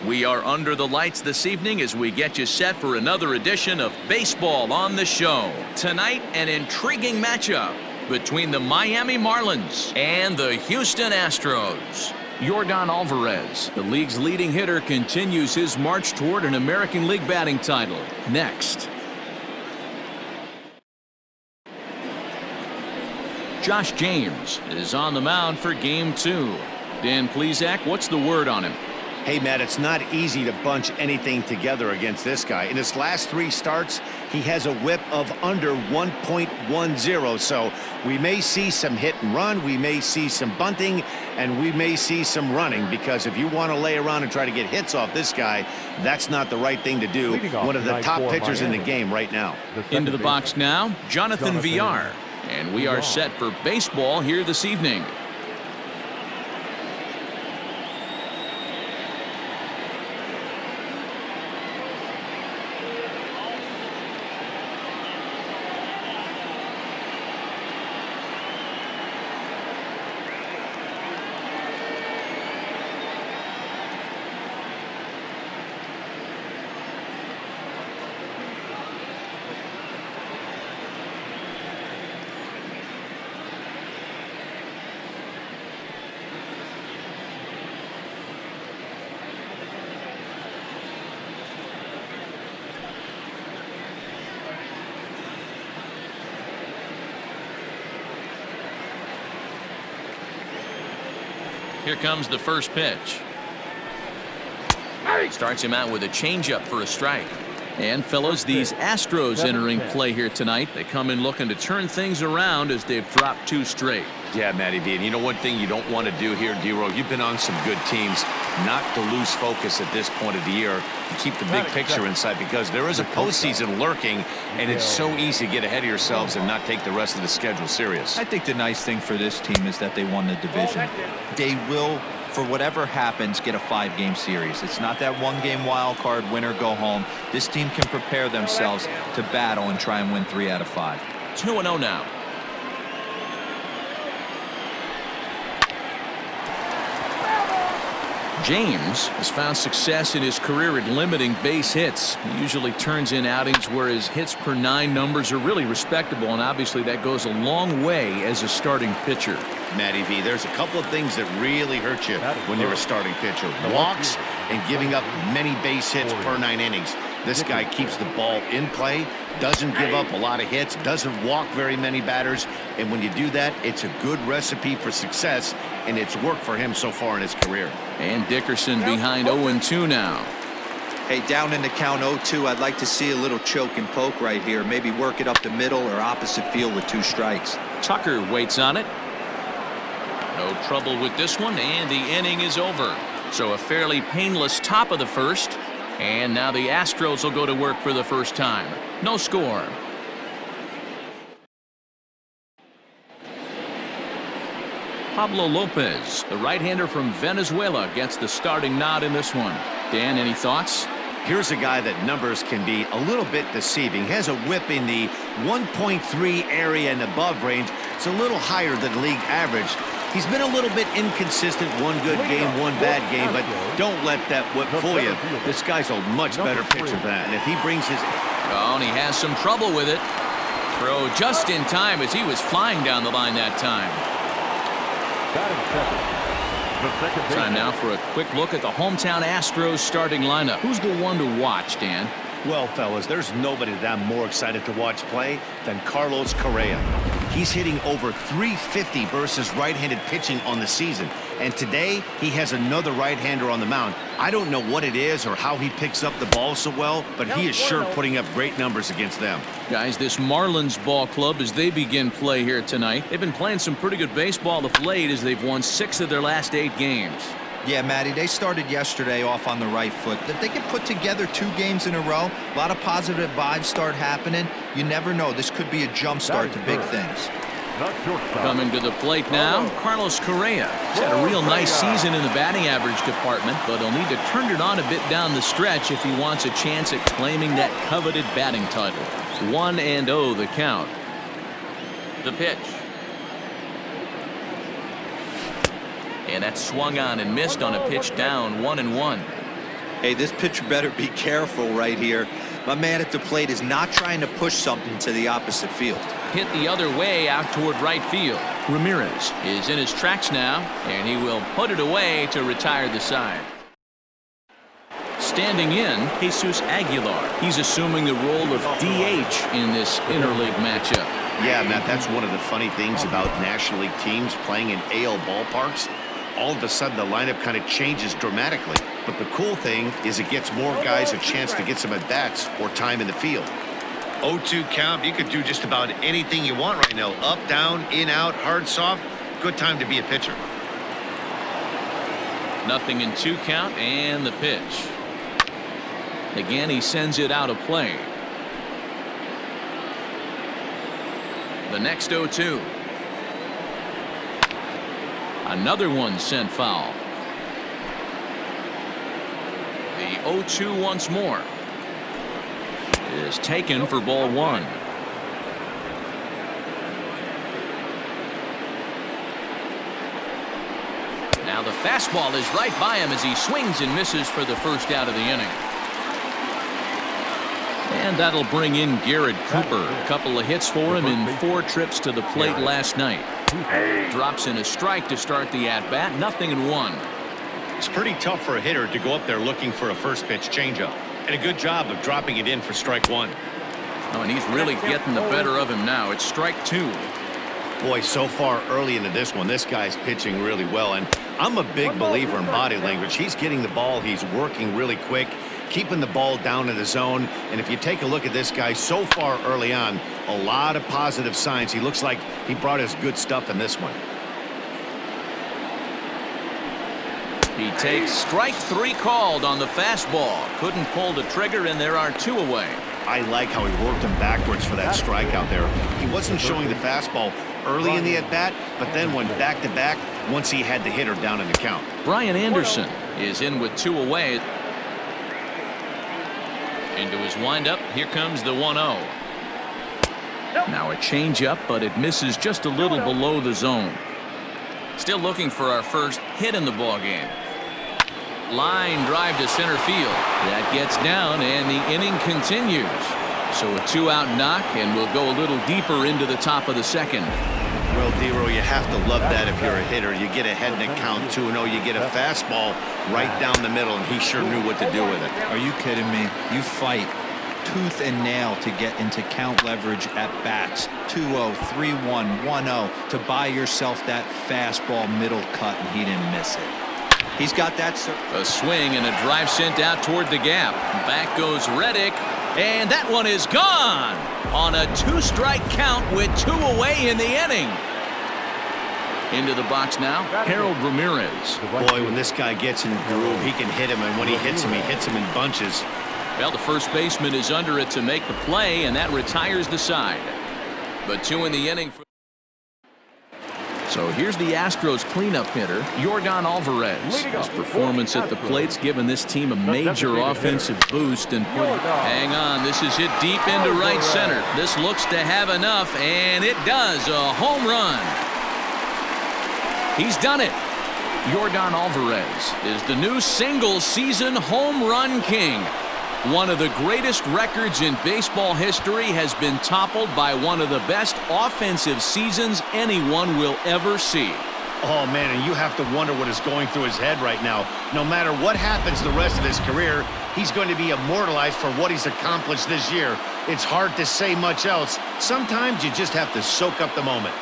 We are under the lights this evening as we get you set for another edition of Baseball on the Show. Tonight, an intriguing matchup between the Miami Marlins and the Houston Astros. Yordan Alvarez, the league's leading hitter, continues his march toward an American League batting title. Next. Josh James is on the mound for Game 2. Dan Plesac, what's the word on him? Hey, Matt, it's not easy to bunch anything together against this guy. In his last 3 starts, he has a whip of under 1.10. So we may see some hit and run, we may see some bunting, and we may see some running, because if you want to lay around and try to get hits off this guy, that's not the right thing to do. One of the top pitchers in the game right now. Into the box now, Jonathan Villar. And we are set for baseball here this evening. Here comes the first pitch. Starts him out with a changeup for a strike. And fellas, these Astros entering play here tonight. They come in looking to turn things around as they've dropped 2 straight. Yeah, Matty V. And you know one thing you don't want to do here, D-Row, you've been on some good teams, not to lose focus at this point of the year, to keep the big picture in sight, because there is a postseason lurking, and it's so easy to get ahead of yourselves and not take the rest of the schedule serious. I think the nice thing for this team is that they won the division. They will, for whatever happens, get a 5-game series. It's not that 1-game wild card, win or go home. This team can prepare themselves to battle and try and win 3 out of 5. 2-0 now. James has found success in his career at limiting base hits. He usually turns in outings where his hits per 9 numbers are really respectable, and obviously that goes a long way as a starting pitcher. Matty V, there's a couple of things that really hurt you when you're a starting pitcher. Walks and giving up many base hits per 9 innings. This guy keeps the ball in play, doesn't give up a lot of hits, doesn't walk very many batters, and when you do that, it's a good recipe for success, and it's worked for him so far in his career. And Dickerson behind 0-2 now. Hey, down in the count 0-2, I'd like to see a little choke and poke right here. Maybe work it up the middle or opposite field with 2 strikes. Tucker waits on it. No trouble with this one, and the inning is over. So a fairly painless top of the first. And now the Astros will go to work for the first time. No score. Pablo Lopez, the right-hander from Venezuela, gets the starting nod in this one. Dan, any thoughts? Here's a guy that numbers can be a little bit deceiving. He has a whip in the 1.3 area and above range. It's a little higher than league average. He's been a little bit inconsistent, 1 good game, 1 bad game, but don't let that whip fool you. This guy's a much better pitcher than that, and if he brings his... Oh, and he has some trouble with it. Throw just in time as he was flying down the line that time. Time now for a quick look at the hometown Astros starting lineup. Who's the one to watch, Dan? Well, fellas, there's nobody that I'm more excited to watch play than Carlos Correa. He's hitting over .350 versus right-handed pitching on the season. And today, he has another right-hander on the mound. I don't know what it is or how he picks up the ball so well, but he is sure putting up great numbers against them. Guys, this Marlins ball club, as they begin play here tonight, they've been playing some pretty good baseball of late as they've won 6 of their last 8 games. Yeah, Matty, they started yesterday off on the right foot. If they can put together 2 games in a row, a lot of positive vibes start happening. You never know. This could be a jump start to big things. Coming to the plate now, Carlos Correa. He's had a real nice season in the batting average department, but he'll need to turn it on a bit down the stretch if he wants a chance at claiming that coveted batting title. 1-0 the count. The pitch. And that's swung on and missed on a pitch down, 1-1. Hey, this pitcher better be careful right here. My man at the plate is not trying to push something to the opposite field. Hit the other way out toward right field. Ramirez is in his tracks now, and he will put it away to retire the side. Standing in, Jesus Aguilar. He's assuming the role of DH in this interleague matchup. Yeah, Matt, that's one of the funny things about National League teams playing in AL ballparks. All of a sudden, the lineup kind of changes dramatically. But the cool thing is it gets more guys a chance to get some at-bats or time in the field. 0-2 count. You could do just about anything you want right now. Up, down, in, out, hard, soft. Good time to be a pitcher. 0-2 count and the pitch. Again, he sends it out of play. The next 0-2. Another one sent foul. The 0-2 once more is taken for ball one. Now the fastball is right by him as he swings and misses for the first out of the inning. And that'll bring in Garrett Cooper. A couple of hits for him in 4 trips to the plate last night. Drops in a strike to start the at-bat. 0-1. It's pretty tough for a hitter to go up there looking for a first pitch changeup. And a good job of dropping it in for strike one. Oh, and he's really getting the better of him now. It's strike 2. Boy, so far early into this one, this guy's pitching really well. And I'm a big believer in body language. He's getting the ball. He's working really quick, keeping the ball down in the zone. And if you take a look at this guy so far early on, a lot of positive signs. He looks like he brought us good stuff in this one. He takes strike 3 called on the fastball. Couldn't pull the trigger, and there are 2 away. I like how he worked him backwards for that strikeout there. He wasn't showing the fastball early in the at-bat, but then went back-to-back once he had the hitter down in the count. Brian Anderson is in with 2 away. Into his windup. Here comes the 1-0. Now a changeup, but it misses just a little below the zone. Still looking for our first hit in the ballgame. Line drive to center field. That gets down, and the inning continues. So a 2-out knock, and we'll go a little deeper into the top of the second. Well, D-Row, you have to love that if you're a hitter. You get ahead in the count 2-0. You get a fastball right down the middle, and he sure knew what to do with it. Are you kidding me? You fight tooth and nail to get into count leverage at bats. 2-0, 3-1, 1-0 to buy yourself that fastball middle cut, and he didn't miss it. He's got that. A swing and a drive sent out toward the gap. Back goes Reddick, and that one is gone on a 2-strike count with 2 away in the inning. Into the box now, Harold Ramirez. Boy, when this guy gets in the groove, he can hit him, and when he hits him in bunches. Well, the first baseman is under it to make the play, and that retires the side. But 2 in the inning. So here's the Astros cleanup hitter, Yordan Alvarez. His performance at the plate's given this team a major offensive boost. And hang on, this is hit deep into right center. This looks to have enough, and it does. A home run. He's done it. Yordan Alvarez is the new single-season home run king. One of the greatest records in baseball history has been toppled by one of the best offensive seasons anyone will ever see. Oh, man, and you have to wonder what is going through his head right now. No matter what happens the rest of his career, he's going to be immortalized for what he's accomplished this year. It's hard to say much else. Sometimes you just have to soak up the moment.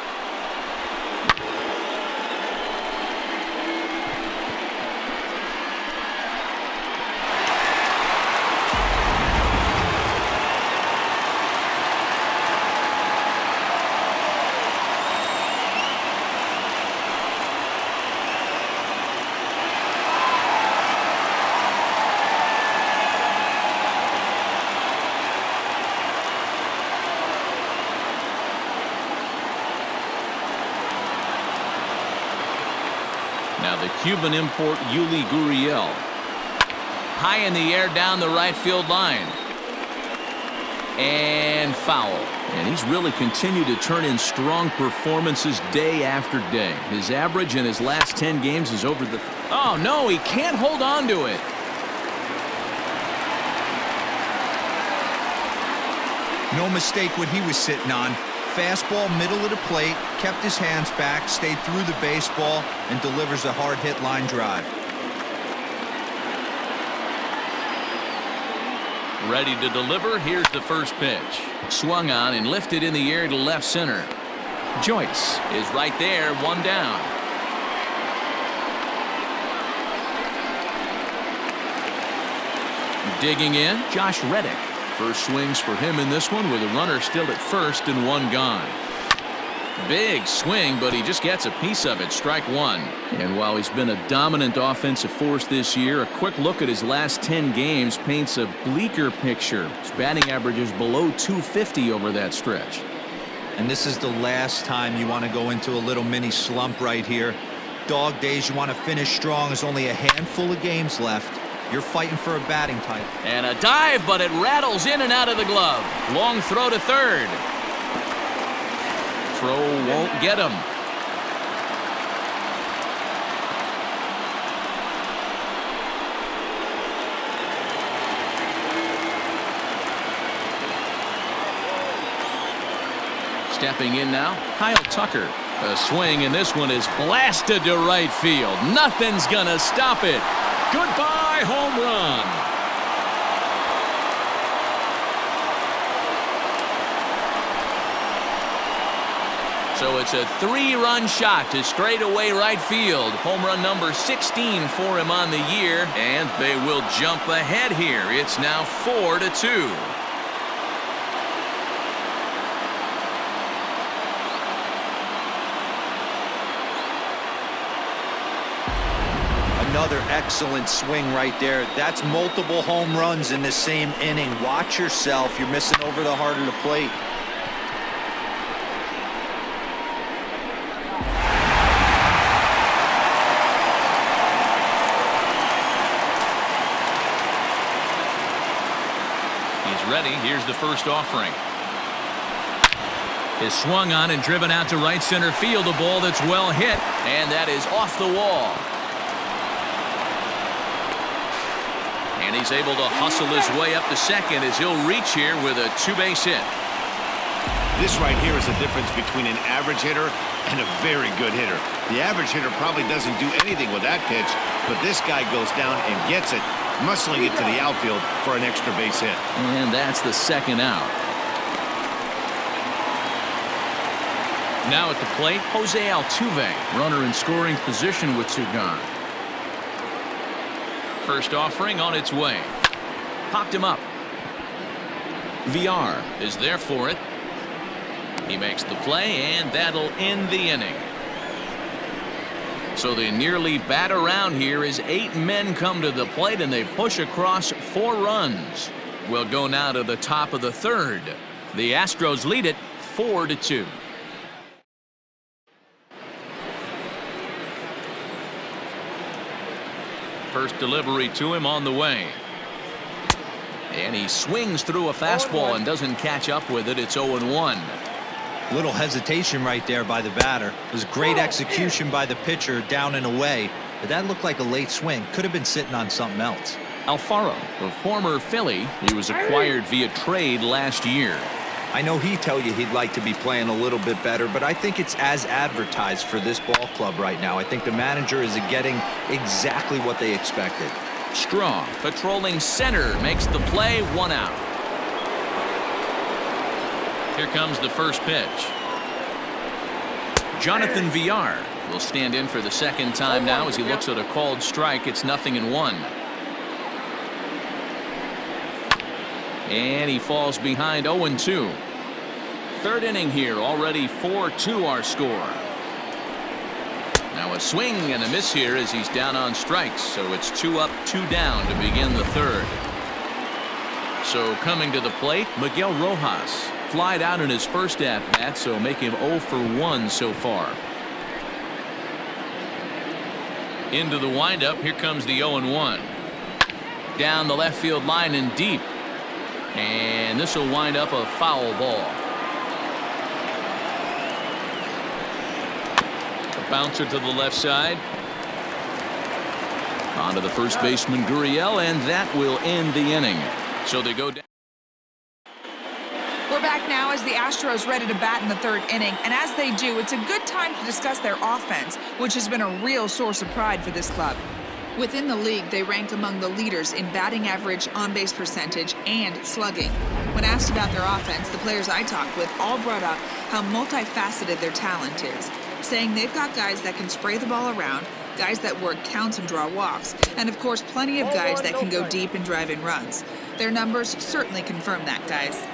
Now the Cuban import Yuli Gurriel. High in the air down the right field line. And foul. And he's really continued to turn in strong performances day after day. His average in his last 10 games is over the... Oh, no, he can't hold on to it. No mistake what he was sitting on. Fastball, middle of the plate, kept his hands back, stayed through the baseball, and delivers a hard-hit line drive. Ready to deliver. Here's the first pitch. Swung on and lifted in the air to left center. Joyce is right there, one down. Digging in, Josh Reddick. First swings for him in this one with a runner still at first and one gone. Big swing, but he just gets a piece of it. Strike one. And while he's been a dominant offensive force this year, a quick look at his last 10 games paints a bleaker picture. His batting average is below 250 over that stretch. And this is the last time you want to go into a little mini slump right here. Dog days, you want to finish strong. There's only a handful of games left. You're fighting for a batting title. And a dive, but it rattles in and out of the glove. Long throw to third. Throw won't get him. Stepping in now, Kyle Tucker. A swing, and this one is blasted to right field. Nothing's gonna stop it. Goodbye, home run. So it's a 3-run shot to straightaway right field. Home run number 16 for him on the year, and they will jump ahead here. It's now 4-2. Another excellent swing right there. That's multiple home runs in the same inning. Watch yourself. You're missing over the heart of the plate. He's ready. Here's the first offering. Is swung on and driven out to right center field. A ball that's well hit, and that is off the wall. And he's able to hustle his way up to second as he'll reach here with a 2-base hit. This right here is the difference between an average hitter and a very good hitter. The average hitter probably doesn't do anything with that pitch, but this guy goes down and gets it, muscling it to the outfield for an extra base hit. And that's the second out. Now at the plate, Jose Altuve, runner in scoring position with two gone. First offering on its way. Popped him up. VR is there for it. He makes the play, and that'll end the inning. So they nearly bat around here as 8 men come to the plate, and they push across 4 runs. We'll go now to the top of the third. The Astros lead it 4-2. First delivery to him on the way. And he swings through a fastball and doesn't catch up with it. It's 0-1. Little hesitation right there by the batter. It was great execution by the pitcher down and away, but that looked like a late swing. Could have been sitting on something else. Alfaro, a former Philly, he was acquired via trade last year. I know he'd tell you he'd like to be playing a little bit better, but I think it's as advertised for this ball club right now. I think the manager is getting exactly what they expected. Strong, patrolling center, makes the play, 1 out. Here comes the first pitch. Jonathan VR will stand in for the second time now as he looks at a called strike. It's 0-1. And he falls behind 0-2. Third inning here, already 4-2 our score. Now a swing and a miss here as he's down on strikes. So it's 2 up, 2 down to begin the third. So coming to the plate, Miguel Rojas. Flied out in his first at-bat, so make him 0 for 1 so far. Into the windup, here comes the 0-1. Down the left field line and deep. And this will wind up a foul ball. A bouncer to the left side. On to the first baseman, Gurriel, and that will end the inning. So they go down. We're back now as the Astros ready to bat in the third inning, and as they do, it's a good time to discuss their offense, which has been a real source of pride for this club. Within the league, they rank among the leaders in batting average, on-base percentage, and slugging. When asked about their offense, the players I talked with all brought up how multifaceted their talent is, saying they've got guys that can spray the ball around, guys that work counts and draw walks, and of course plenty of guys that can go deep and drive in runs. Their numbers certainly confirm that, guys.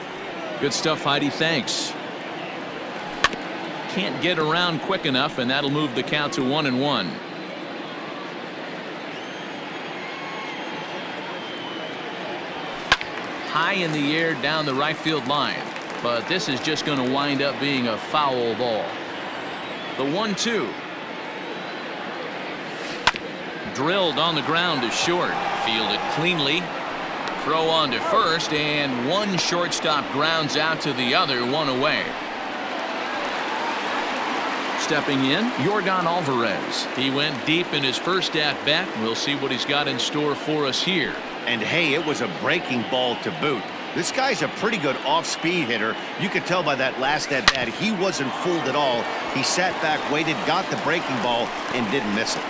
Good stuff, Heidi. Thanks. Can't get around quick enough, and that'll move the count to 1-1. High in the air down the right field line, but this is just going to wind up being a foul ball. The 1-2. Drilled on the ground to short. Fielded cleanly. Throw on to first, and one shortstop grounds out to the other, one away. Stepping in, Yordan Alvarez. He went deep in his first at-bat. We'll see what he's got in store for us here. And hey, it was a breaking ball to boot. This guy's a pretty good off-speed hitter. You could tell by that last at-bat he wasn't fooled at all. He sat back, waited, got the breaking ball, and didn't miss it.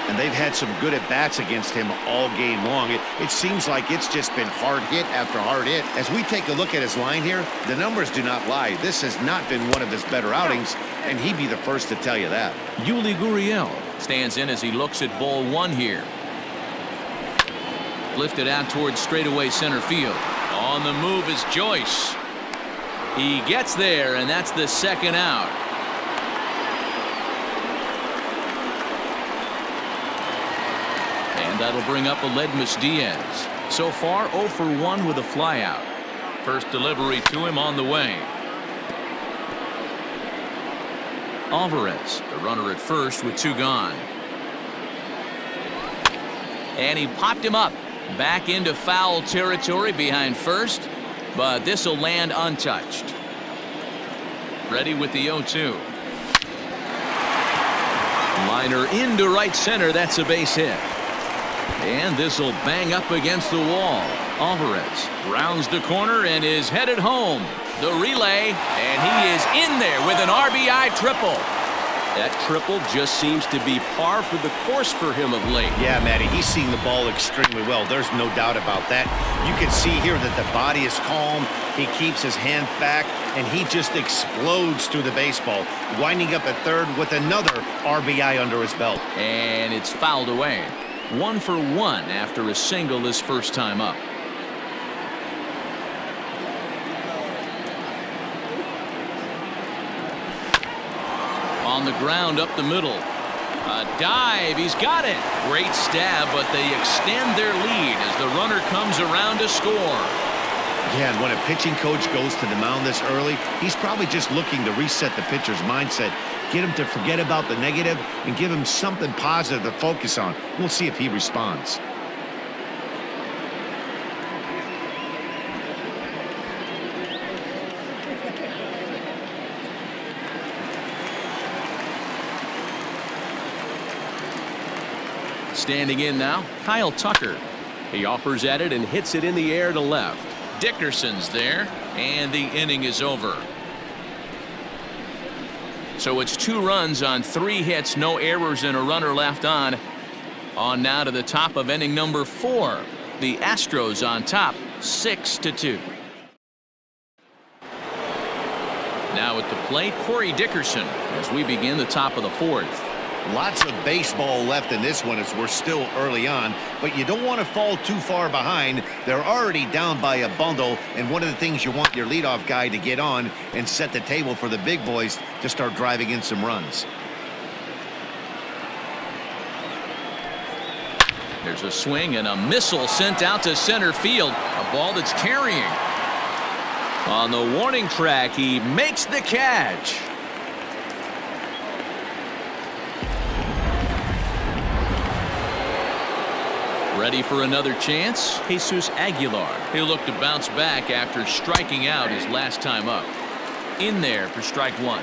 And they've had some good at-bats against him all game long. It seems like it's just been hard hit after hard hit. As we take a look at his line here, the numbers do not lie. This has not been one of his better outings, and he'd be the first to tell you that. Yuli Gurriel stands in as he looks at ball one here. Lifted out towards straightaway center field. On the move is Joyce. He gets there, and that's the second out. And that'll bring up Aledmus Diaz. So far 0 for 1 with a flyout. First delivery to him on the way. Alvarez, the runner at first with 2 gone. And he popped him up. Back into foul territory behind first, but this will land untouched. Ready with the 0-2. Liner into right center. That's a base hit. And this will bang up against the wall. Alvarez rounds the corner and is headed home. The relay, and he is in there with an RBI triple. That triple just seems to be par for the course for him of late. Yeah, Matty, he's seeing the ball extremely well. There's no doubt about that. You can see here that the body is calm. He keeps his hand back, and he just explodes through the baseball, winding up at third with another RBI under his belt. And it's fouled away. 1 for 1 after a single his first time up. On the ground up the middle. A dive. He's got it. Great stab, but they extend their lead as the runner comes around to score. Yeah, and when a pitching coach goes to the mound this early, he's probably just looking to reset the pitcher's mindset, get him to forget about the negative, and give him something positive to focus on. We'll see if he responds. Standing in now, Kyle Tucker. He offers at it and hits it in the air to left. Dickerson's there, and the inning is over. So it's 2 runs on 3 hits, no errors, and a runner left on. On now to the top of inning number 4. The Astros on top, 6-2. Now at the plate, Corey Dickerson as we begin the top of the 4th. Lots of baseball left in this one as we're still early on, but you don't want to fall too far behind. They're already down by a bundle, and one of the things you want your leadoff guy to get on and set the table for the big boys to start driving in some runs. There's a swing and a missile sent out to center field. A ball that's carrying. On the warning track, he makes the catch. Ready for another chance? Jesus Aguilar. He'll look to bounce back after striking out his last time up. In there for strike 1.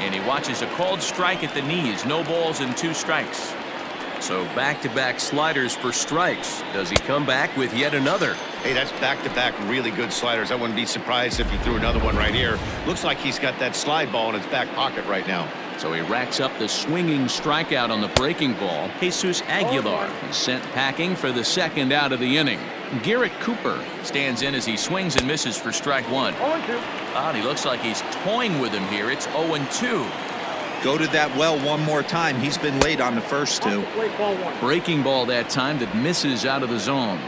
And he watches a called strike at the knees. No balls and 2 strikes. So back-to-back sliders for strikes. Does he come back with yet another? Hey, that's back-to-back really good sliders. I wouldn't be surprised if he threw another one right here. Looks like he's got that slide ball in his back pocket right now. So he racks up the swinging strikeout on the breaking ball. Jesus Aguilar is sent packing for the second out of the inning. Garrett Cooper stands in as he swings and misses for strike one. He looks like he's toying with him here. It's 0-2. Go to that well one more time. He's been late on the first two. Breaking ball that time that misses out of the zone.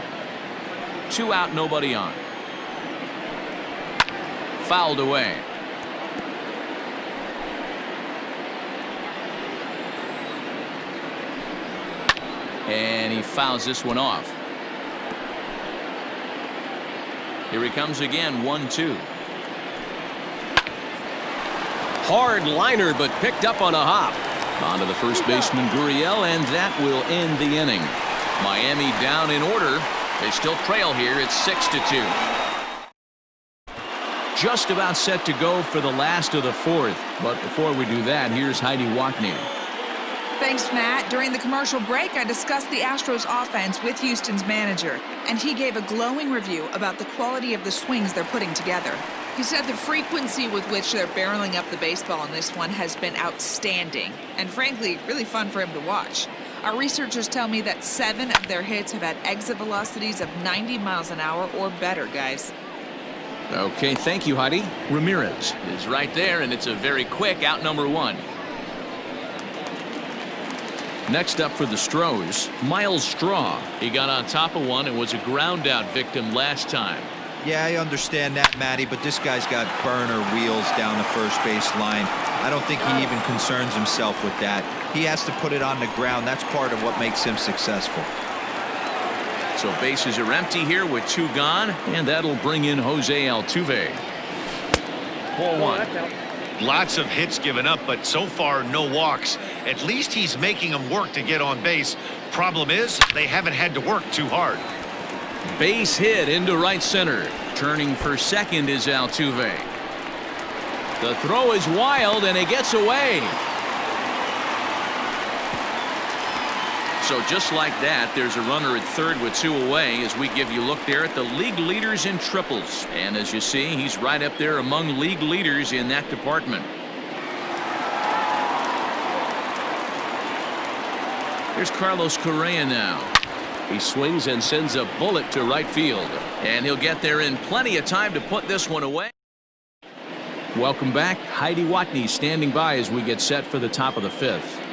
2 out, nobody on. Fouled away. And he fouls this one off. Here he comes again, 1-2. Hard liner, but picked up on a hop. On to the first baseman, Gurriel, and that will end the inning. Miami down in order. They still trail here. It's 6-2. Just about set to go for the last of the fourth. But before we do that, here's Heidi Watney. Thanks, Matt. During the commercial break, I discussed the Astros offense with Houston's manager, and he gave a glowing review about the quality of the swings they're putting together. He said the frequency with which they're barreling up the baseball in this one has been outstanding, and frankly, really fun for him to watch. Our researchers tell me that 7 of their hits have had exit velocities of 90 miles an hour or better, guys. Okay, thank you, Heidi. Ramirez is right there, and it's a very quick out number 1. Next up for the Stros, Miles Straw. He got on top of one and was a ground out victim last time. Yeah, I understand that, Matty, but this guy's got burner wheels down the first base line. I don't think he even concerns himself with that. He has to put it on the ground. That's part of what makes him successful. So bases are empty here with 2 gone, and that'll bring in Jose Altuve. 4-1. Lots of hits given up, but so far no walks. At least he's making them work to get on base. Problem is, they haven't had to work too hard. Base hit into right center. Turning for second is Altuve. The throw is wild, and it gets away. So just like that, there's a runner at third with 2 away as we give you a look there at the league leaders in triples. And as you see, he's right up there among league leaders in that department. Here's Carlos Correa now. He swings and sends a bullet to right field. And he'll get there in plenty of time to put this one away. Welcome back. Heidi Watney standing by as we get set for the top of the 5th.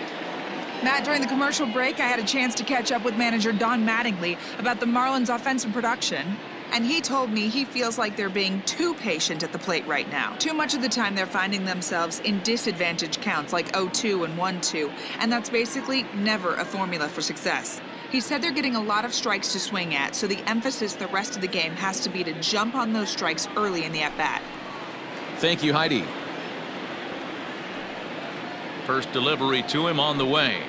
Matt, during the commercial break, I had a chance to catch up with manager Don Mattingly about the Marlins' offensive production. And he told me he feels like they're being too patient at the plate right now. Too much of the time they're finding themselves in disadvantage counts like 0-2 and 1-2. And that's basically never a formula for success. He said they're getting a lot of strikes to swing at, so the emphasis the rest of the game has to be to jump on those strikes early in the at-bat. Thank you, Heidi. First delivery to him on the way.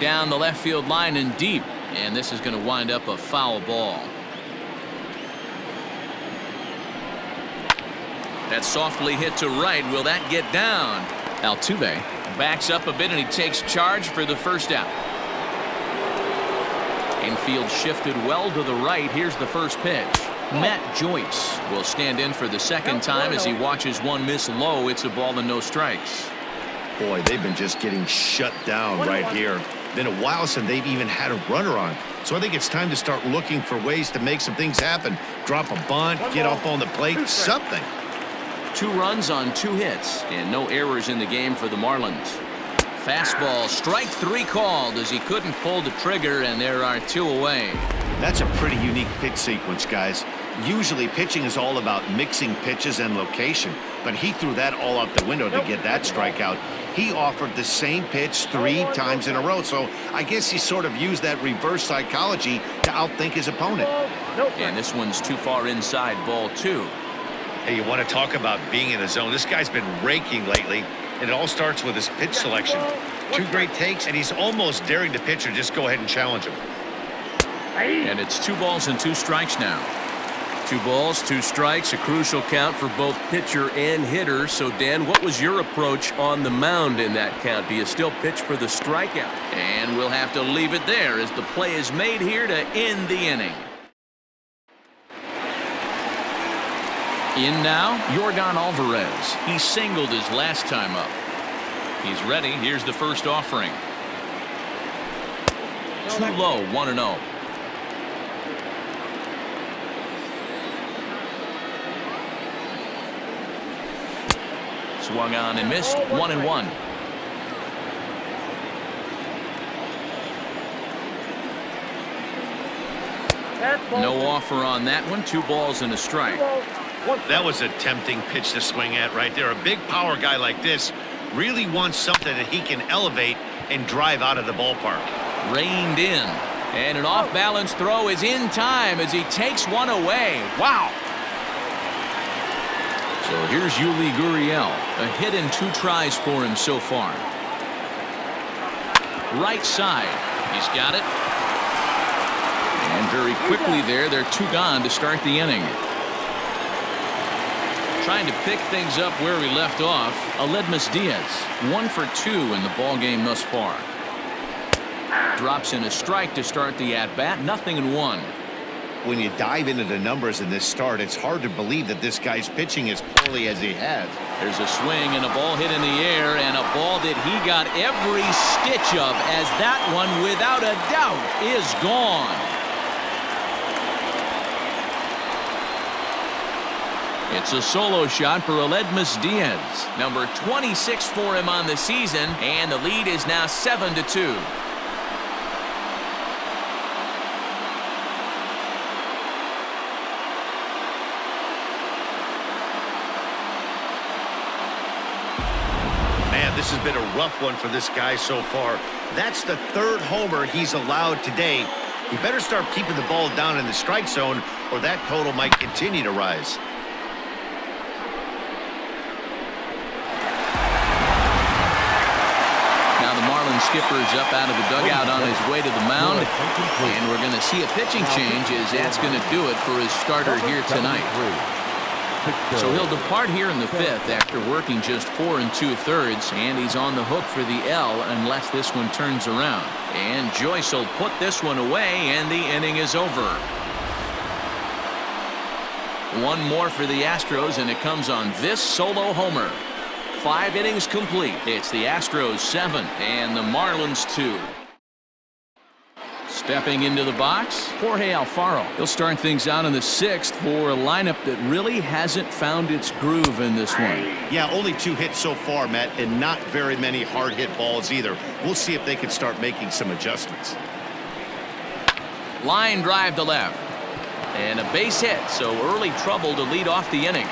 Down the left field line and deep, and this is going to wind up a foul ball. That's softly hit to right. Will that get down? Altuve backs up a bit and he takes charge for the first out. Infield shifted well to the right. Here's the first pitch. Matt Joyce will stand in for the second time as he watches one miss low. It's a ball and no strikes. Boy, they've been just getting shut down right here. Been a while since they've even had a runner on. So I think it's time to start looking for ways to make some things happen. Drop a bunt, get up on the plate, something. 2 runs on 2 hits and no errors in the game for the Marlins. Fastball, strike 3 called as he couldn't pull the trigger, and there are 2 away. That's a pretty unique pitch sequence, guys. Usually pitching is all about mixing pitches and location, but he threw that all out the window to get that strikeout. He offered the same pitch 3 times in a row, so I guess he sort of used that reverse psychology to outthink his opponent. And this one's too far inside, ball 2. Hey, you want to talk about being in the zone? This guy's been raking lately, and it all starts with his pitch selection. 2 great takes, and he's almost daring the pitcher just go ahead and challenge him. And it's 2 balls and 2 strikes now. 2 balls, 2 strikes, a crucial count for both pitcher and hitter. So, Dan, what was your approach on the mound in that count? Do you still pitch for the strikeout? And we'll have to leave it there as the play is made here to end the inning. In now, Yordan Alvarez. He singled his last time up. He's ready. Here's the first offering. Too low, 1-0. Swung on and missed, 1-1. No offer on that one. 2 balls and a strike. That was a tempting pitch to swing at right there. A big power guy like this really wants something that he can elevate and drive out of the ballpark. Reined in. And an off-balance throw is in time as he takes one away. Wow. So here's Yuli Gurriel. A hit in 2 tries for him so far. Right side. He's got it. And very quickly there, they're 2 gone to start the inning. Trying to pick things up where we left off. Aledmus Diaz, 1 for 2 in the ball game thus far. Drops in a strike to start the at-bat. 0-1. When you dive into the numbers in this start, it's hard to believe that this guy's pitching as poorly as he has. There's a swing and a ball hit in the air, and a ball that he got every stitch of, as that one, without a doubt, is gone. It's a solo shot for Aledmus Diaz. Number 26 for him on the season, and the lead is now 7-2. This has been a rough one for this guy so far. That's the 3rd homer he's allowed today. He better start keeping the ball down in the strike zone, or that total might continue to rise. Now the Marlins skipper's up out of the dugout on his way to the mound, and we're going to see a pitching change as that's going to do it for his starter here tonight. So he'll depart here in the 5th after working just 4 2/3, and he's on the hook for the L unless this one turns around. And Joyce will put this one away, and the inning is over. One more for the Astros, and it comes on this solo homer. 5 innings complete. It's the Astros 7 and the Marlins 2. Stepping into the box, Jorge Alfaro. He'll start things out in the 6th for a lineup that really hasn't found its groove in this one. Yeah, only 2 hits so far, Matt, and not very many hard hit balls either. We'll see if they can start making some adjustments. Line drive to left. And a base hit, so early trouble to lead off the inning.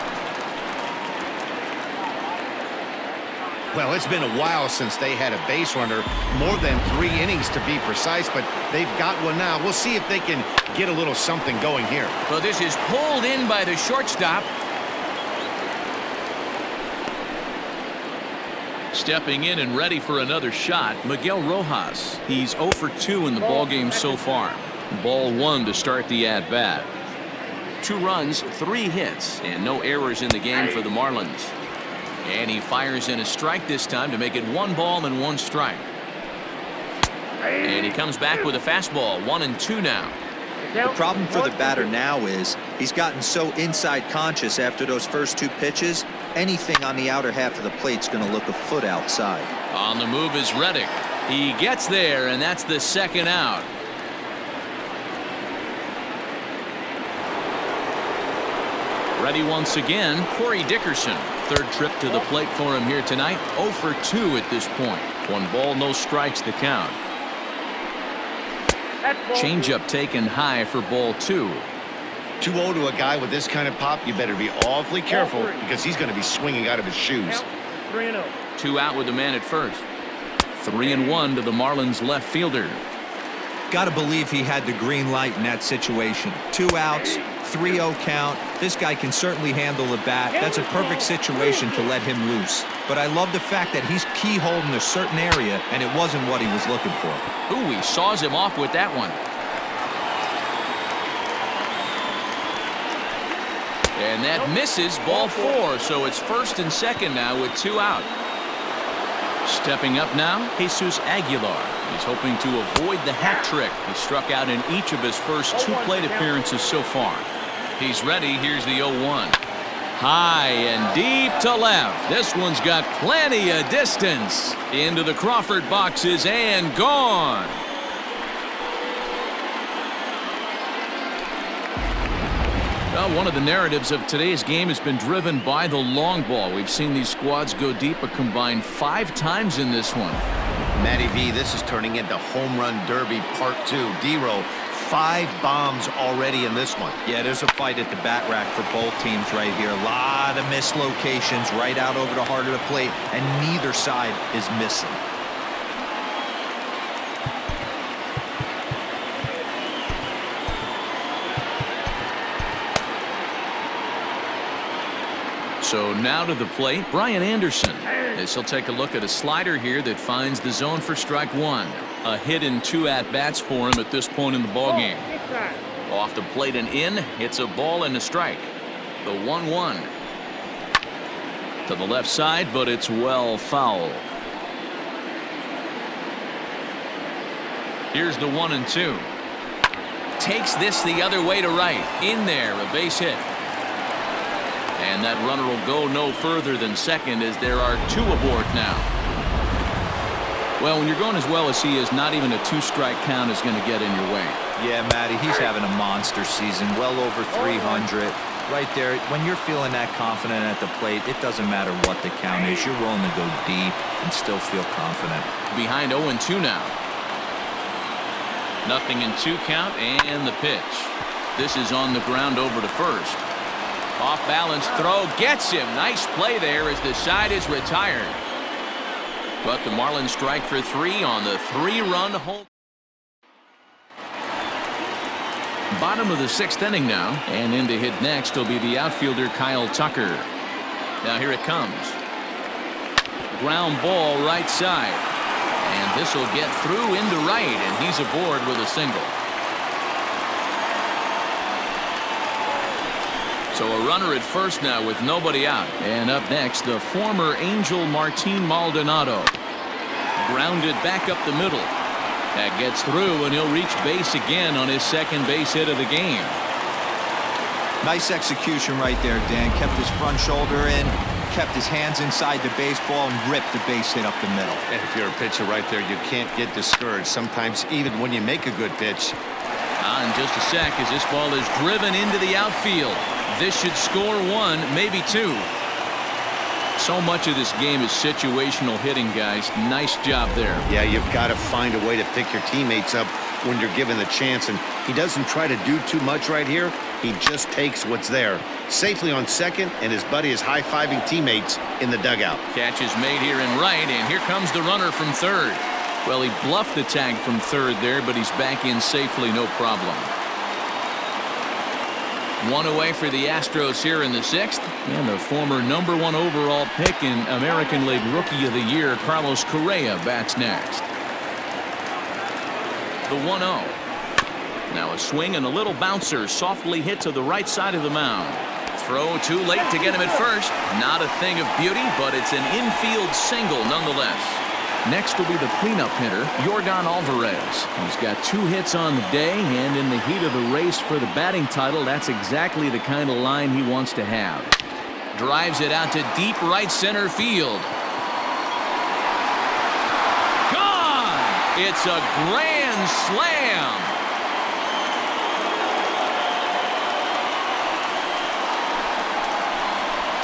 Well, it's been a while since they had a base runner, more than 3 innings to be precise, but they've got one now. We'll see if they can get a little something going here. So this is pulled in by the shortstop. Stepping in and ready for another shot, Miguel Rojas. He's 0 for 2 in the ballgame so far. Ball 1 to start the at-bat. 2 runs, 3 hits, and no errors in the game for the Marlins. And he fires in a strike this time to make it 1 ball and 1 strike. And he comes back with a fastball, 1-2 now. The problem for the batter now is he's gotten so inside conscious after those first 2 pitches. Anything on the outer half of the plate's going to look a foot outside. On the move is Reddick. He gets there, and that's the 2nd out. Ready once again, Corey Dickerson. 3rd trip to the plate for him here tonight. 0 for 2 at this point. 1 ball, no strikes to count. Changeup taken high for ball 2. 2-0 to a guy with this kind of pop, you better be awfully careful because he's going to be swinging out of his shoes. 3-0. 2 out with the man at first. 3-1 to the Marlins left fielder. Got to believe he had the green light in that situation. 2 outs, 3-0 count. This guy can certainly handle the bat. That's a perfect situation to let him loose. But I love the fact that he's keyholed in a certain area, and it wasn't what he was looking for. Ooh, he saws him off with that one. And that misses ball 4, so it's first and second now with 2 out. Stepping up now, Jesus Aguilar. He's hoping to avoid the hat trick. He struck out in each of his first 2 plate appearances so far. He's ready. Here's the 0-1. High and deep to left. This one's got plenty of distance. Into the Crawford boxes and gone. Well, one of the narratives of today's game has been driven by the long ball. We've seen these squads go deep a combined 5 times in this one. Matty V, this is turning into home run derby part 2. D-Row, 5 bombs already in this one. Yeah, there's a fight at the bat rack for both teams right here. A lot of missed locations right out over the heart of the plate, and neither side is missing. So now to the plate, Brian Anderson. As he'll take a look at a slider here that finds the zone for strike 1. A hit in 2 at-bats for him at this point in the ballgame. Off the plate and in, it's a ball and a strike. The 1-1. To the left side, but it's well foul. Here's the 1-2. Takes this the other way to right. In there, a base hit. And that runner will go no further than second as there are 2 aboard now. Well, when you're going as well as he is, not even a 2-strike count is going to get in your way. Yeah, Matty, he's having a monster season, well over 300. Right there, when you're feeling that confident at the plate, it doesn't matter what the count is. You're willing to go deep and still feel confident. Behind 0-2 now. Nothing in 2 count and the pitch. This is on the ground over to first. Off balance throw gets him. Nice play there as the side is retired. But the Marlins strike for 3 on the 3-run home. Bottom of the 6th inning now, and in to hit next will be the outfielder Kyle Tucker. Now here it comes. Ground ball right side. And this will get through into right, and he's aboard with a single. So a runner at first now with nobody out. And up next, the former Angel Martin Maldonado. Grounded back up the middle. That gets through, and he'll reach base again on his 2nd base hit of the game. Nice execution right there, Dan. Kept his front shoulder in, kept his hands inside the baseball, and ripped the base hit up the middle. And if you're a pitcher right there, you can't get discouraged. Sometimes even when you make a good pitch. In just a sec as this ball is driven into the outfield. This should score 1, maybe 2. So much of this game is situational hitting, guys. Nice job there. Yeah, you've got to find a way to pick your teammates up when you're given the chance, and he doesn't try to do too much right here. He just takes what's there. Safely on second, and his buddy is high-fiving teammates in the dugout. Catch is made here in right, and here comes the runner from third. Well, he bluffed the tag from third there, but he's back in safely, no problem. 1 away for the Astros here in the 6th. And the former #1 overall pick in American League Rookie of the Year, Carlos Correa, bats next. The 1-0. Now a swing and a little bouncer softly hit to the right side of the mound. Throw too late to get him at first. Not a thing of beauty, but it's an infield single nonetheless. Next will be the cleanup hitter, Yordan Alvarez. He's got 2 hits on the day, and in the heat of the race for the batting title, that's exactly the kind of line he wants to have. Drives it out to deep right center field. Gone! It's a grand slam!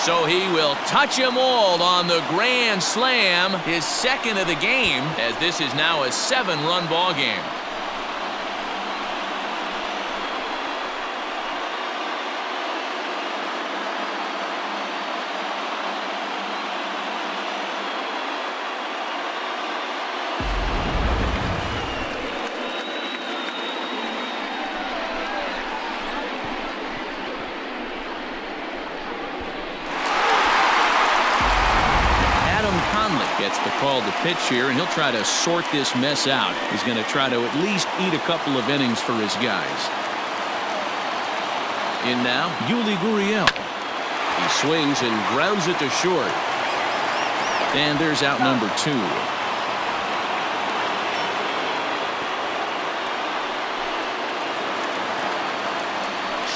So he will touch them all on the grand slam, his 2nd of the game, as this is now a 7-run ball game. Gets the call to pitch here, and he'll try to sort this mess out. He's going to try to at least eat a couple of innings for his guys. In now, Yuli Gurriel. He swings and grounds it to short. And there's out number 2.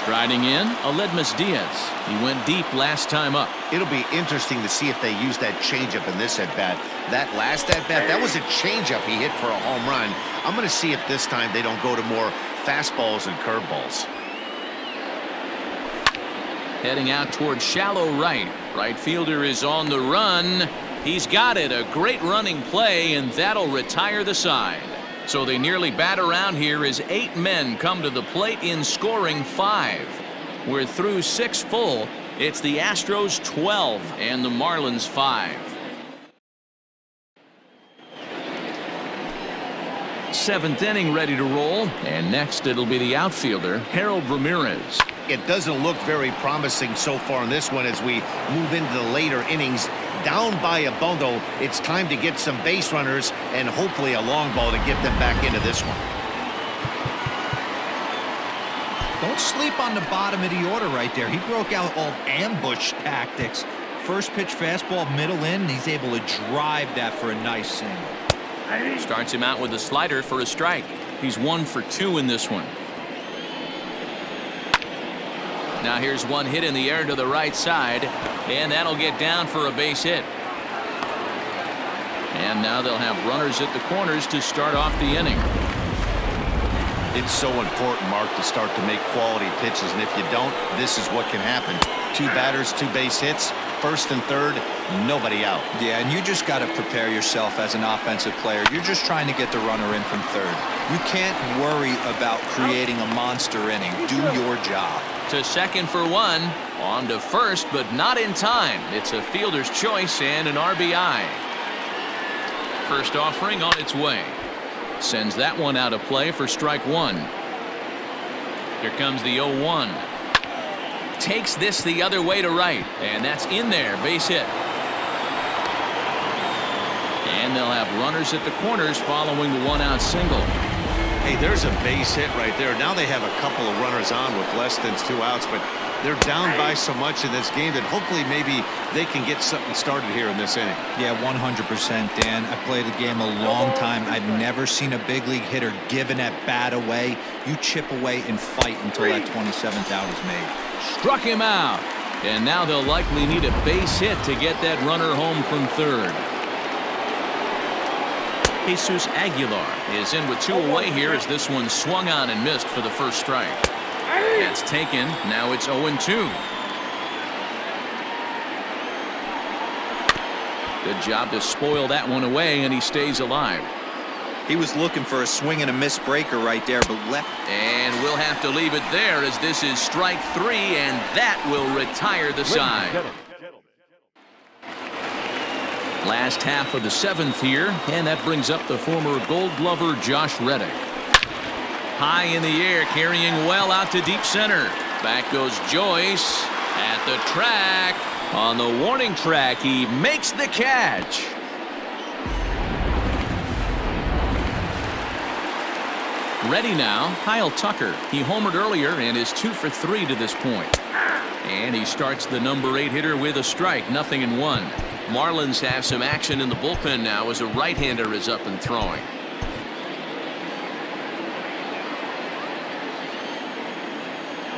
Striding in, Aledmus Diaz. He went deep last time up. It'll be interesting to see if they use that changeup in this at-bat. That last at-bat, that was a changeup he hit for a home run. I'm going to see if this time they don't go to more fastballs and curveballs. Heading out towards shallow right. Right fielder is on the run. He's got it. A great running play, and that'll retire the side. So they nearly bat around here as 8 men come to the plate in scoring 5. We're through 6 full. It's the Astros 12 and the Marlins 5. 7th inning ready to roll, and next it'll be the outfielder Harold Ramirez. It doesn't look very promising so far in this one as we move into the later innings. Down by a bundle, it's time to get some base runners and hopefully a long ball to get them back into this one. Don't sleep on the bottom of the order right there. He broke out all ambush tactics. First pitch fastball, middle in, and he's able to drive that for a nice single. Starts him out with a slider for a strike. He's 1 for 2 in this one. Now here's one hit in the air to the right side, and that'll get down for a base hit. And now they'll have runners at the corners to start off the inning. It's so important, Mark, to start to make quality pitches, and if you don't, this is what can happen. 2 batters, 2 base hits, first and third, nobody out. Yeah, and you just got to prepare yourself as an offensive player. You're just trying to get the runner in from third. You can't worry about creating a monster inning. Do your job. To second for 1. On to first, but not in time. It's a fielder's choice and an RBI. First offering on its way. Sends that one out of play for strike 1. Here comes the 0-1. Takes this the other way to right, and that's in there. Base hit. And they'll have runners at the corners following the 1-out single. Hey, there's a base hit right there. Now they have a couple of runners on with less than 2 outs, but they're down by so much in this game that hopefully maybe they can get something started here in this inning. Yeah, 100%, Dan. I played the game a long time. I've never seen a big league hitter give an at-bat away. You chip away and fight until that 27th out is made. Struck him out. And now they'll likely need a base hit to get that runner home from third. Jesus Aguilar is in with 2 away here as this one swung on and missed for the first strike. That's taken. Now it's 0-2. Good job to spoil that one away, and he stays alive. He was looking for a swing and a miss breaker right there, but left. And we'll have to leave it there as this is strike 3, and that will retire the side. Last half of the 7th here, and that brings up the former Gold Glover Josh Reddick. High in the air, carrying well out to deep center. Back goes Joyce at the track. On the warning track, he makes the catch. Ready now, Kyle Tucker. He homered earlier and is 2 for 3 to this point. And he starts the number 8 hitter with a strike, 0-1. Marlins have some action in the bullpen now as a right-hander is up and throwing.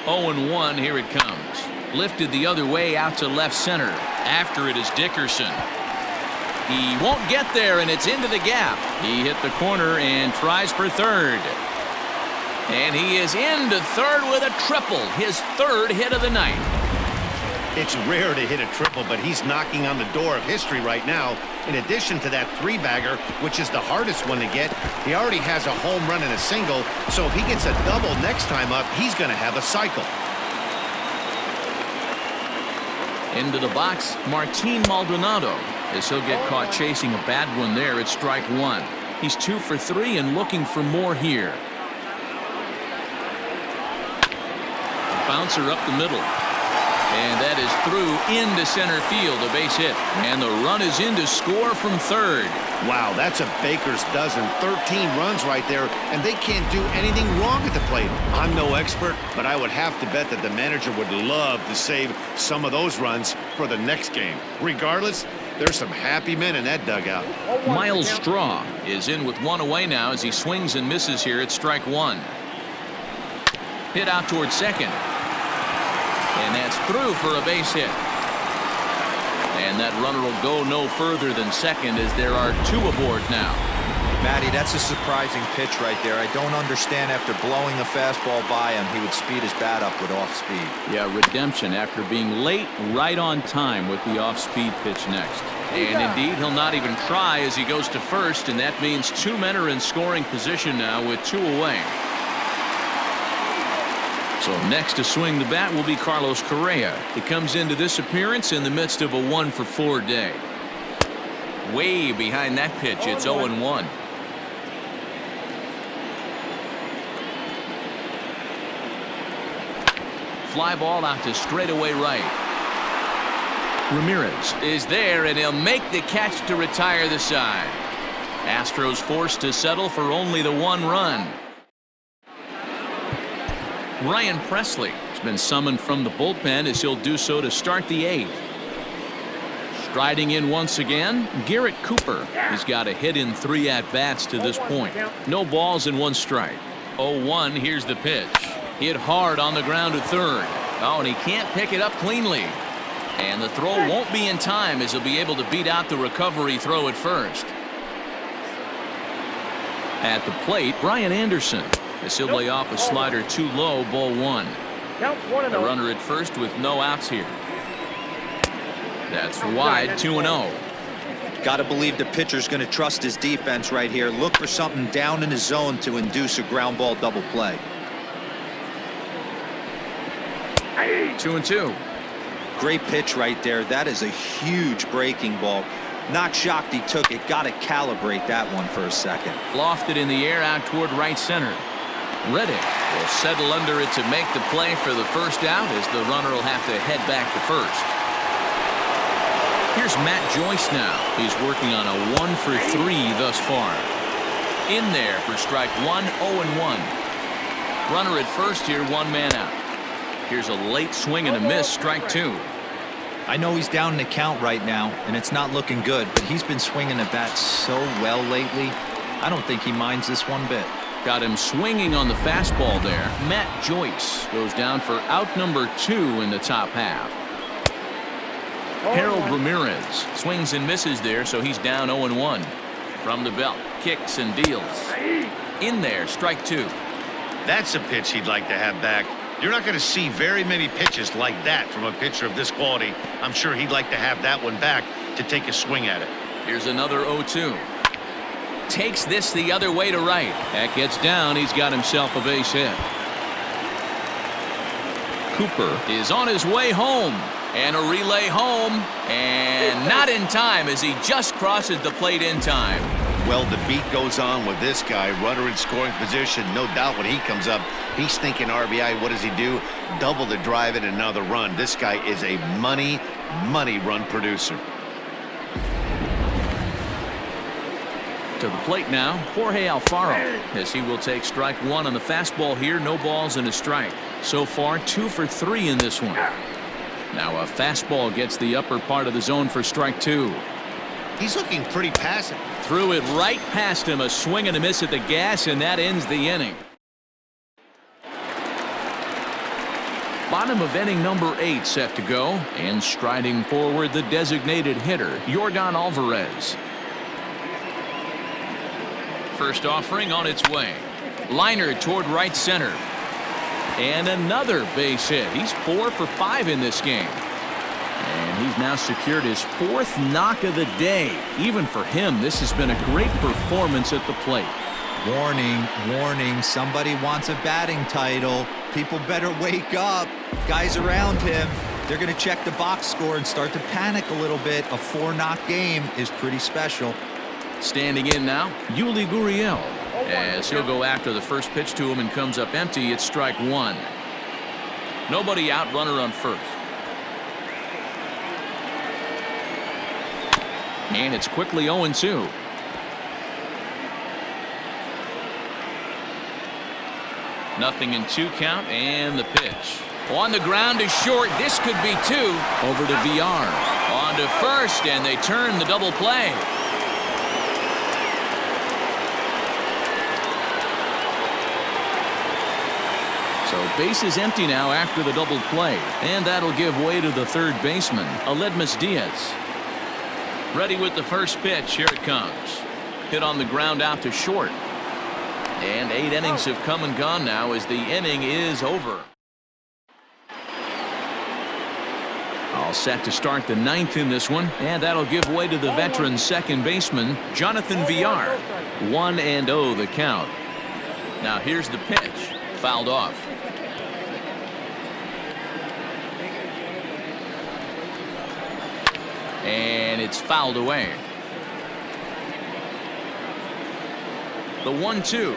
Oh, 0-1, here it comes. Lifted the other way out to left center. After it is Dickerson. He won't get there, and it's into the gap. He hit the corner and tries for third. And he is into third with a triple, his 3rd hit of the night. It's rare to hit a triple, but he's knocking on the door of history right now. In addition to that 3-bagger, which is the hardest one to get, he already has a home run and a single, so if he gets a double next time up, he's going to have a cycle. Into the box, Martin Maldonado, as he'll get caught chasing a bad one there at strike 1. He's 2 for 3 and looking for more here. Bouncer up the middle. And that is through into center field, a base hit. And the run is in to score from third. Wow, that's a baker's dozen. 13 runs right there, and they can't do anything wrong at the plate. I'm no expert, but I would have to bet that the manager would love to save some of those runs for the next game. Regardless, there's some happy men in that dugout. Miles Straw is in with one away now as he swings and misses here at strike one. Hit out towards second. And that's through for a base hit. And that runner will go no further than second as there are two aboard now. Matty, that's a surprising pitch right there. I don't understand after blowing the fastball by him, he would speed his bat up with off speed. Yeah, redemption after being late right on time with the off-speed pitch next. And indeed, he'll not even try as he goes to first, and that means two men are in scoring position now with two away. So next to swing the bat will be Carlos Correa. He comes into this appearance in the midst of a 1-for-4 day. Way behind that pitch, it's 0-1. Fly ball out to straightaway right. Ramirez is there, and he'll make the catch to retire the side. Astros forced to settle for only the one run. Ryan Presley has been summoned from the bullpen as he'll do so to start the eighth. Striding in once again, Garrett Cooper. He's got a hit in 3 at-bats to this point. No balls and 1 strike. 0-1, here's the pitch. Hit hard on the ground to third. Oh, and he can't pick it up cleanly. And the throw won't be in time as he'll be able to beat out the recovery throw at first. At the plate, Brian Anderson. As he'll lay off a slider too low, ball 1. The runner at first with no outs here. That's wide, 2-0. Got to believe the pitcher's going to trust his defense right here. Look for something down in his zone to induce a ground ball double play. 2-2. Great pitch right there. That is a huge breaking ball. Not shocked he took it. Got to calibrate that one for a second. Lofted in the air out toward right center. Reddick will settle under it to make the play for the first out as the runner will have to head back to first. Here's Matt Joyce now. He's working on a 1-for-3 thus far. In there for strike 1, 0-1. Runner at first here, 1 man out. Here's a late swing and a miss, strike 2. I know he's down in the count right now, and it's not looking good, but he's been swinging the bat so well lately. I don't think he minds this one bit. Got him swinging on the fastball there. Matt Joyce goes down for out number 2 in the top half. Harold Ramirez swings and misses there, so he's down 0-1. From the belt, kicks and deals. In there, strike 2. That's a pitch he'd like to have back. You're not going to see very many pitches like that from a pitcher of this quality. I'm sure he'd like to have that one back to take a swing at it. Here's another 0-2. Takes this the other way to right. That gets down. He's got himself a base hit. Cooper is on his way home. And a relay home. And not in time as he just crosses the plate in time. Well, the beat goes on with this guy. Runner in scoring position. No doubt when he comes up, he's thinking RBI. What does he do? Double the drive and another run. This guy is a money run producer. To the plate now, Jorge Alfaro, as he will take strike 1 on the fastball here. No balls and a strike. So far, 2 for 3 in this one. Now a fastball gets the upper part of the zone for strike 2. He's looking pretty passive. Threw it right past him, a swing and a miss at the gas, and that ends the inning. Bottom of inning number 8 set to go, and striding forward the designated hitter, Yordan Alvarez. First offering on its way. Liner toward right center. And another base hit. He's 4 for 5 in this game. And he's now secured his 4th knock of the day. Even for him, this has been a great performance at the plate. Warning, warning, somebody wants a batting title. People better wake up. Guys around him, they're going to check the box score and start to panic a little bit. A 4-knock game is pretty special. Standing in now, Yuli Gurriel, as he'll go after the first pitch to him and comes up empty. It's strike 1. Nobody out, runner on first. And it's quickly 0-2. Nothing in 2 count, and the pitch. On the ground is short. This could be 2. Over to VR. On to first, and they turn the double play. So base is empty now after the double play, and that'll give way to the third baseman, Aledmus Diaz. Ready with the first pitch. Here it comes. Hit on the ground out to short. And 8 innings have come and gone now as the inning is over. All set to start the 9th in this one, and that'll give way to the veteran second baseman, Jonathan VR. 1-0 the count. Now here's the pitch. Fouled off. And it's fouled away. The 1-2.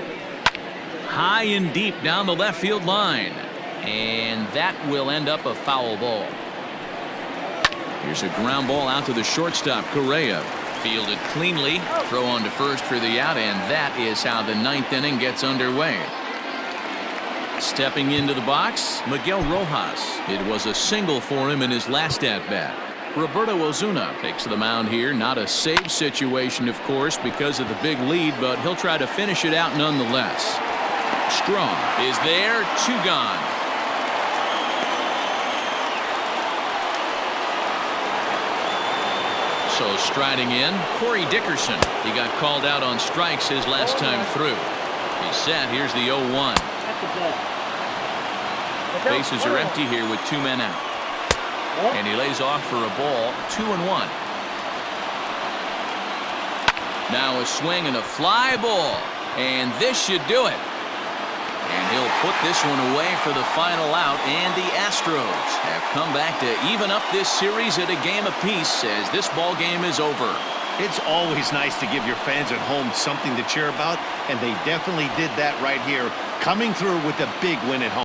High and deep down the left field line. And that will end up a foul ball. Here's a ground ball out to the shortstop, Correa. Fielded cleanly. Throw on to first for the out, and that is how the 9th inning gets underway. Stepping into the box, Miguel Rojas. It was a single for him in his last at-bat. Roberto Ozuna takes the mound here. Not a save situation, of course, because of the big lead, but he'll try to finish it out nonetheless. Strong is there. 2 gone. So striding in, Corey Dickerson. He got called out on strikes his last time through. He's set. Here's the 0-1. Bases are empty here with 2 men out. And he lays off for a ball. 2-1. Now a swing and a fly ball. And this should do it. And he'll put this one away for the final out. And the Astros have come back to even up this series at a game apiece as this ball game is over. It's always nice to give your fans at home something to cheer about, and they definitely did that right here, coming through with a big win at home.